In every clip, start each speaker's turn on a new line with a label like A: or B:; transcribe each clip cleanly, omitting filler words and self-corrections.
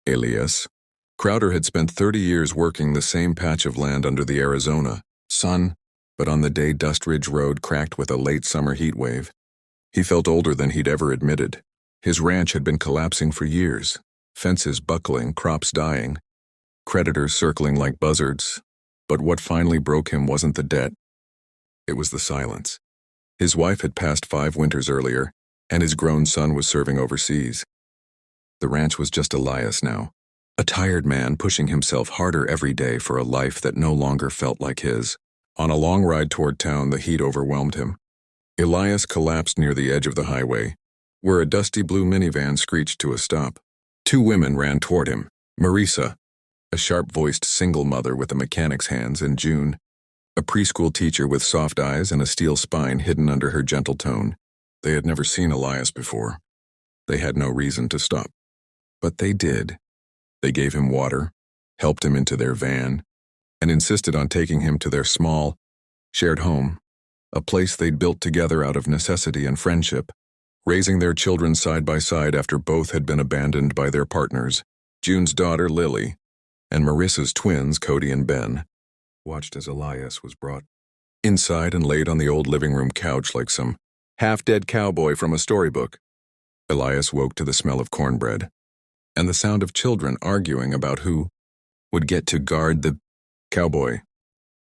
A: alias. Crowder had spent 30 years working the same patch of land under the Arizona sun, but on the day Dust Ridge Road cracked with a late summer heat wave, he felt older than he'd ever admitted. His ranch had been collapsing for years, fences buckling, crops dying, creditors circling like buzzards. But what finally broke him wasn't the debt. It was the silence. His wife had passed 5 winters earlier, and his grown son was serving overseas. The ranch was just Elias now, a tired man pushing himself harder every day for a life that no longer felt like his. On a long ride toward town, the heat overwhelmed him. Elias collapsed near the edge of the highway, where a dusty blue minivan screeched to a stop. 2 women ran toward him, Marisa, a sharp-voiced single mother with a mechanic's hands, and June, a preschool teacher with soft eyes and a steel spine hidden under her gentle tone. They had never seen Elias before. They had no reason to stop. But they did. They gave him water, helped him into their van, and insisted on taking him to their small, shared home, a place they'd built together out of necessity and friendship, raising their children side by side after both had been abandoned by their partners, June's daughter, Lily, and Marissa's twins, Cody and Ben, watched as Elias was brought inside and laid on the old living room couch like some half-dead cowboy from a storybook. Elias woke to the smell of cornbread and the sound of children arguing about who would get to guard the cowboy.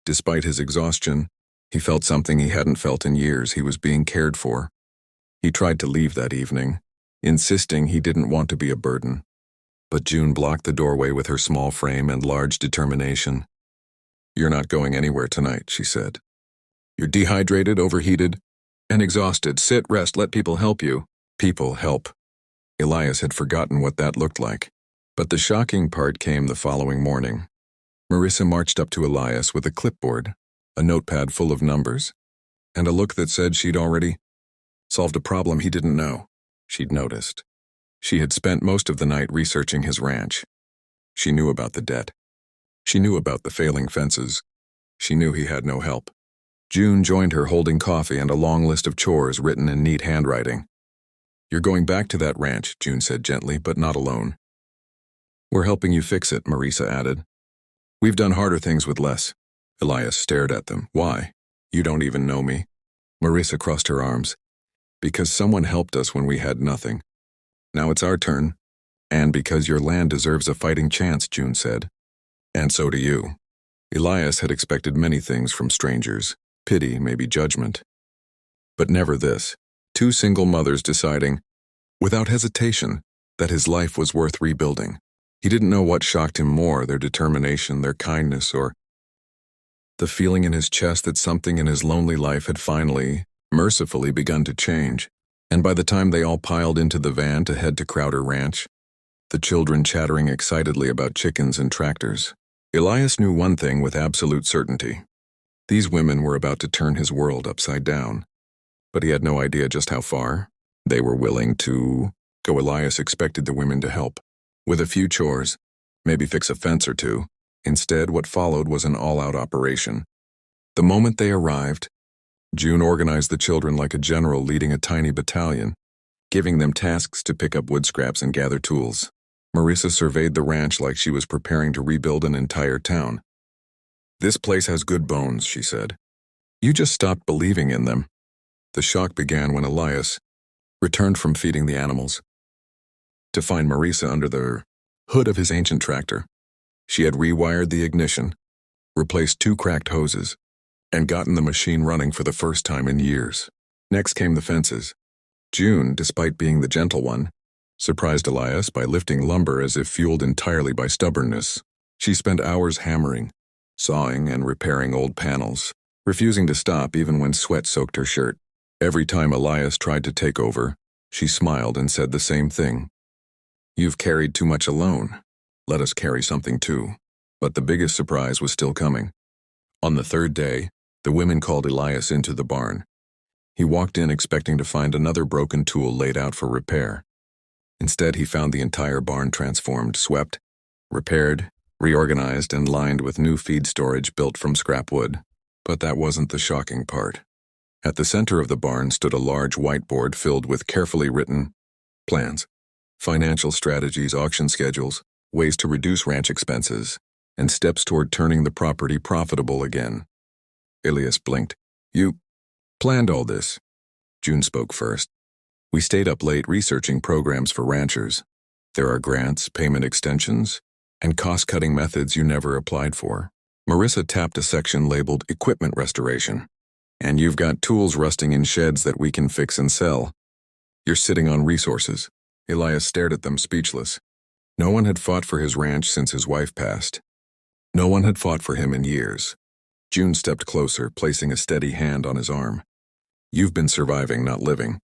A: Despite his exhaustion, he felt something he hadn't felt in years. He was being cared for. He tried to leave that evening, insisting he didn't want to be a burden. But June blocked the doorway with her small frame and large determination. "You're not going anywhere tonight," she said. "You're dehydrated, overheated, and exhausted. Sit, rest, let people help you." People help. Elias had forgotten what that looked like. But the shocking part came the following morning. Marissa marched up to Elias with a clipboard, a notepad full of numbers, and a look that said she'd already solved a problem he didn't know. She'd noticed. She had spent most of the night researching his ranch. She knew about the debt. She knew about the failing fences. She knew he had no help. June joined her holding coffee and a long list of chores written in neat handwriting. "You're going back to that ranch," June said gently, "but not alone. We're helping you fix it," Marisa added. "We've done harder things with less." Elias stared at them. "Why? You don't even know me." Marisa crossed her arms. "Because someone helped us when we had nothing. Now it's our turn. And because your land deserves a fighting chance," June said. "And so do you." Elias had expected many things from strangers. Pity, maybe judgment. But never this. 2 single mothers deciding, without hesitation, that his life was worth rebuilding. He didn't know what shocked him more, their determination, their kindness, or the feeling in his chest that something in his lonely life had finally, mercifully begun to change. And by the time they all piled into the van to head to Crowder Ranch, the children chattering excitedly about chickens and tractors, Elias knew one thing with absolute certainty. These women were about to turn his world upside down. But he had no idea just how far they were willing to go. Elias expected the women to help, with a few chores, maybe fix a fence or 2. Instead, what followed was an all-out operation. The moment they arrived, June organized the children like a general leading a tiny battalion, giving them tasks to pick up wood scraps and gather tools. Marissa surveyed the ranch like she was preparing to rebuild an entire town. "This place has good bones," she said. "You just stopped believing in them." The shock began when Elias returned from feeding the animals to find Marisa under the hood of his ancient tractor. She had rewired the ignition, replaced 2 cracked hoses, and gotten the machine running for the first time in years. Next came the fences. June, despite being the gentle one, surprised Elias by lifting lumber as if fueled entirely by stubbornness. She spent hours hammering, sawing, and repairing old panels, refusing to stop even when sweat soaked her shirt. Every time Elias tried to take over, she smiled and said the same thing. "You've carried too much alone. Let us carry something too." But the biggest surprise was still coming. On the 3rd day, the women called Elias into the barn. He walked in expecting to find another broken tool laid out for repair. Instead, he found the entire barn transformed, swept, repaired, reorganized, and lined with new feed storage built from scrap wood. But that wasn't the shocking part. At the center of the barn stood a large whiteboard filled with carefully written plans, financial strategies, auction schedules, ways to reduce ranch expenses, and steps toward turning the property profitable again. Elias blinked. You planned all this? June spoke first. We stayed up late researching programs for ranchers. There are grants, payment extensions, and cost-cutting methods you never applied for. Marissa tapped a section labeled Equipment Restoration. And you've got tools rusting in sheds that we can fix and sell. You're sitting on resources. Elias stared at them speechless. No one had fought for his ranch since his wife passed. No one had fought for him in years. June stepped closer, placing a steady hand on his arm. You've been surviving, not living.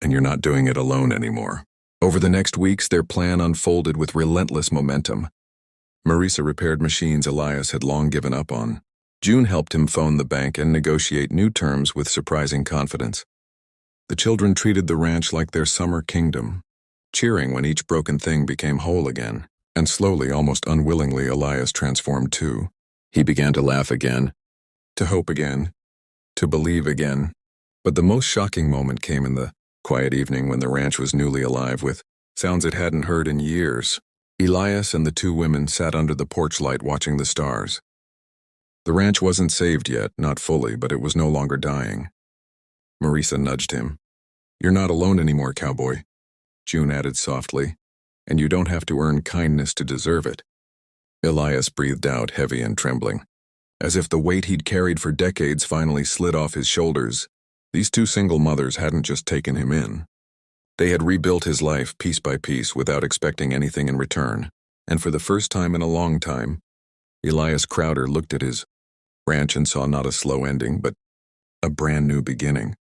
A: And you're not doing it alone anymore. Over the next weeks, their plan unfolded with relentless momentum. Marissa repaired machines Elias had long given up on. June helped him phone the bank and negotiate new terms with surprising confidence. The children treated the ranch like their summer kingdom, cheering when each broken thing became whole again. And slowly, almost unwillingly, Elias transformed too. He began to laugh again, to hope again, to believe again. But the most shocking moment came in the quiet evening when the ranch was newly alive with sounds it hadn't heard in years. Elias and the two women sat under the porch light watching the stars. The ranch wasn't saved yet, not fully, but it was no longer dying. Marissa nudged him. You're not alone anymore, Cowboy. June added softly, and you don't have to earn kindness to deserve it. Elias breathed out, heavy and trembling. As if the weight he'd carried for decades finally slid off his shoulders, these two single mothers hadn't just taken him in. They had rebuilt his life piece by piece without expecting anything in return, and for the first time in a long time, Elias Crowder looked at his ranch and saw not a slow ending, but a brand new beginning.